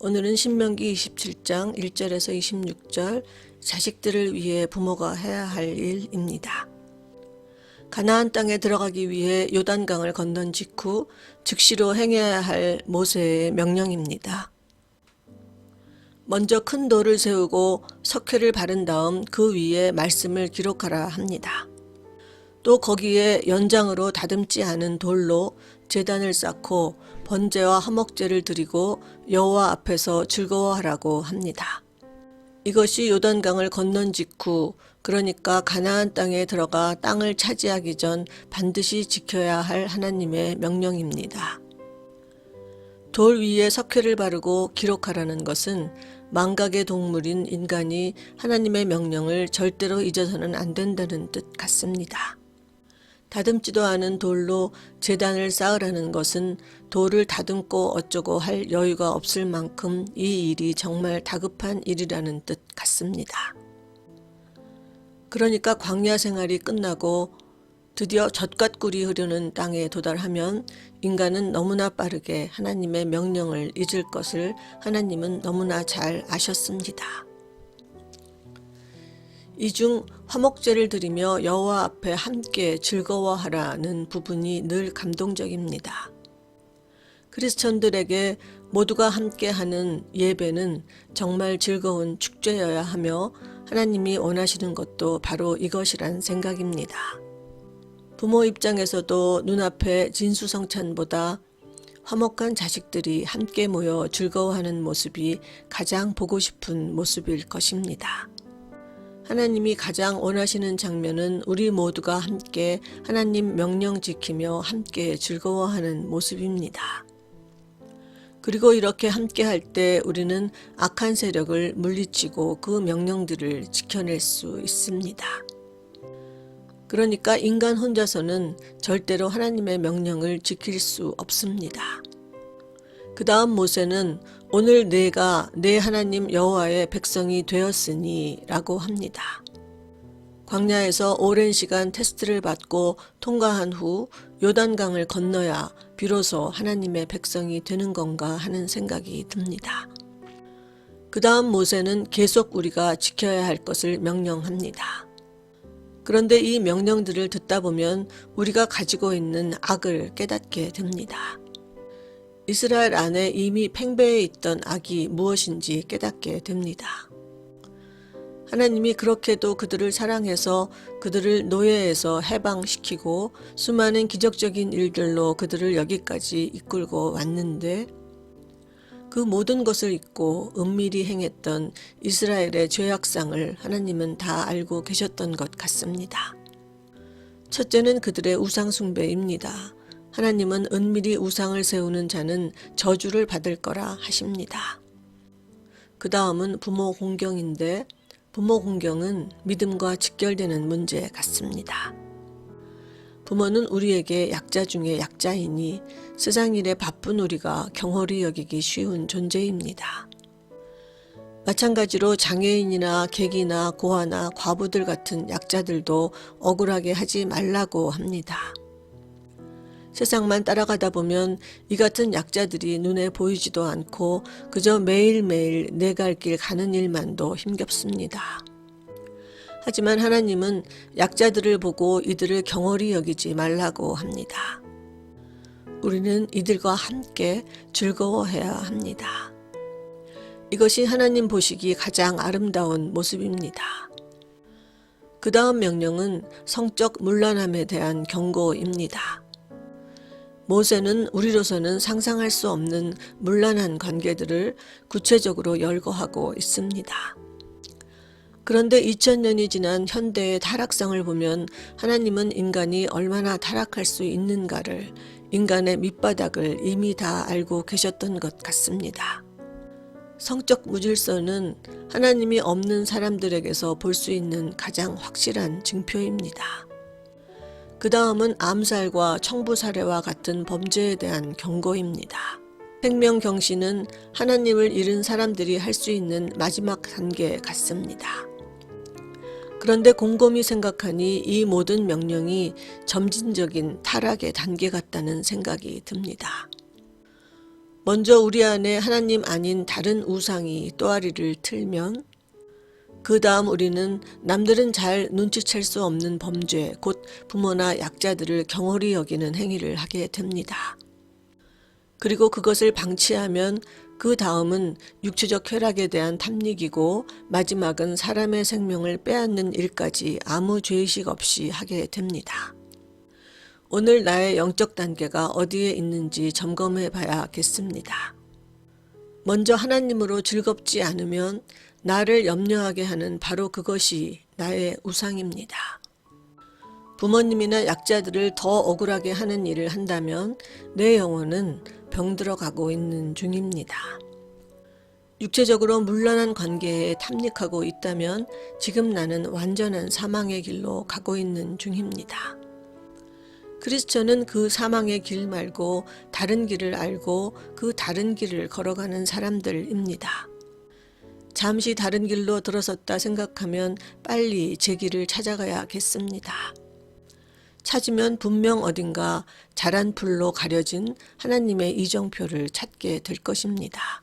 오늘은 신명기 27장 1절에서 26절 자식들을 위해 부모가 해야 할 일입니다. 가나안 땅에 들어가기 위해 요단강을 건넌 직후 즉시로 행해야 할 모세의 명령입니다. 먼저 큰 돌을 세우고 석회를 바른 다음 그 위에 말씀을 기록하라 합니다. 또 거기에 연장으로 다듬지 않은 돌로 제단을 쌓고 번제와 화목제를 드리고 여호와 앞에서 즐거워하라고 합니다. 이것이 요단강을 건넌 직후, 그러니까 가나안 땅에 들어가 땅을 차지하기 전 반드시 지켜야 할 하나님의 명령입니다. 돌 위에 석회를 바르고 기록하라는 것은 망각의 동물인 인간이 하나님의 명령을 절대로 잊어서는 안 된다는 뜻 같습니다. 다듬지도 않은 돌로 제단을 쌓으라는 것은 돌을 다듬고 어쩌고 할 여유가 없을 만큼 이 일이 정말 다급한 일이라는 뜻 같습니다. 그러니까 광야 생활이 끝나고 드디어 젖갓꿀이 흐르는 땅에 도달하면 인간은 너무나 빠르게 하나님의 명령을 잊을 것을 하나님은 너무나 잘 아셨습니다. 이 중 화목제를 드리며 여호와 앞에 함께 즐거워하라는 부분이 늘 감동적입니다. 크리스천들에게 모두가 함께하는 예배는 정말 즐거운 축제여야 하며 하나님이 원하시는 것도 바로 이것이란 생각입니다. 부모 입장에서도 눈앞에 진수성찬보다 화목한 자식들이 함께 모여 즐거워하는 모습이 가장 보고 싶은 모습일 것입니다. 하나님이 가장 원하시는 장면은 우리 모두가 함께 하나님 명령 지키며 함께 즐거워하는 모습입니다. 그리고 이렇게 함께 할 때 우리는 악한 세력을 물리치고 그 명령들을 지켜낼 수 있습니다. 그러니까 인간 혼자서는 절대로 하나님의 명령을 지킬 수 없습니다. 그 다음 모세는 오늘 내가 내 하나님 여호와의 백성이 되었으니 라고 합니다. 광야에서 오랜 시간 테스트를 받고 통과한 후 요단강을 건너야 비로소 하나님의 백성이 되는 건가 하는 생각이 듭니다. 그 다음 모세는 계속 우리가 지켜야 할 것을 명령합니다. 그런데 이 명령들을 듣다 보면 우리가 가지고 있는 악을 깨닫게 됩니다. 이스라엘 안에 이미 팽배해 있던 악이 무엇인지 깨닫게 됩니다. 하나님이 그렇게도 그들을 사랑해서 그들을 노예에서 해방시키고 수많은 기적적인 일들로 그들을 여기까지 이끌고 왔는데 그 모든 것을 잊고 은밀히 행했던 이스라엘의 죄악상을 하나님은 다 알고 계셨던 것 같습니다. 첫째는 그들의 우상 숭배입니다. 하나님은 은밀히 우상을 세우는 자는 저주를 받을 거라 하십니다. 그 다음은 부모 공경인데 부모 공경은 믿음과 직결되는 문제 같습니다. 부모는 우리에게 약자 중에 약자이니 세상 일에 바쁜 우리가 경홀히 여기기 쉬운 존재입니다. 마찬가지로 장애인이나 객이나 고아나 과부들 같은 약자들도 억울하게 하지 말라고 합니다. 세상만 따라가다 보면 이 같은 약자들이 눈에 보이지도 않고 그저 매일매일 내 갈 길 가는 일만도 힘겹습니다. 하지만 하나님은 약자들을 보고 이들을 경홀히 여기지 말라고 합니다. 우리는 이들과 함께 즐거워해야 합니다. 이것이 하나님 보시기 가장 아름다운 모습입니다. 그 다음 명령은 성적 문란함에 대한 경고입니다. 모세는 우리로서는 상상할 수 없는 문란한 관계들을 구체적으로 열거하고 있습니다. 그런데 2000년이 지난 현대의 타락성을 보면 하나님은 인간이 얼마나 타락할 수 있는가를, 인간의 밑바닥을 이미 다 알고 계셨던 것 같습니다. 성적 무질서는 하나님이 없는 사람들에게서 볼 수 있는 가장 확실한 증표입니다. 그 다음은 암살과 청부살해와 같은 범죄에 대한 경고입니다. 생명경신은 하나님을 잃은 사람들이 할 수 있는 마지막 단계 같습니다. 그런데 곰곰이 생각하니 이 모든 명령이 점진적인 타락의 단계 같다는 생각이 듭니다. 먼저 우리 안에 하나님 아닌 다른 우상이 또아리를 틀면 그 다음 우리는 남들은 잘 눈치챌 수 없는 범죄, 곧 부모나 약자들을 경홀히 여기는 행위를 하게 됩니다. 그리고 그것을 방치하면 그 다음은 육체적 쾌락에 대한 탐닉이고 마지막은 사람의 생명을 빼앗는 일까지 아무 죄의식 없이 하게 됩니다. 오늘 나의 영적 단계가 어디에 있는지 점검해 봐야겠습니다. 먼저 하나님으로 즐겁지 않으면 나를 염려하게 하는 바로 그것이 나의 우상입니다. 부모님이나 약자들을 더 억울하게 하는 일을 한다면 내 영혼은 병들어 가고 있는 중입니다. 육체적으로 물란한 관계에 탐닉하고 있다면 지금 나는 완전한 사망의 길로 가고 있는 중입니다. 크리스천은 그 사망의 길 말고 다른 길을 알고 그 다른 길을 걸어가는 사람들입니다. 잠시 다른 길로 들어섰다 생각하면 빨리 제 길을 찾아가야겠습니다. 찾으면 분명 어딘가 자란 풀로 가려진 하나님의 이정표를 찾게 될 것입니다.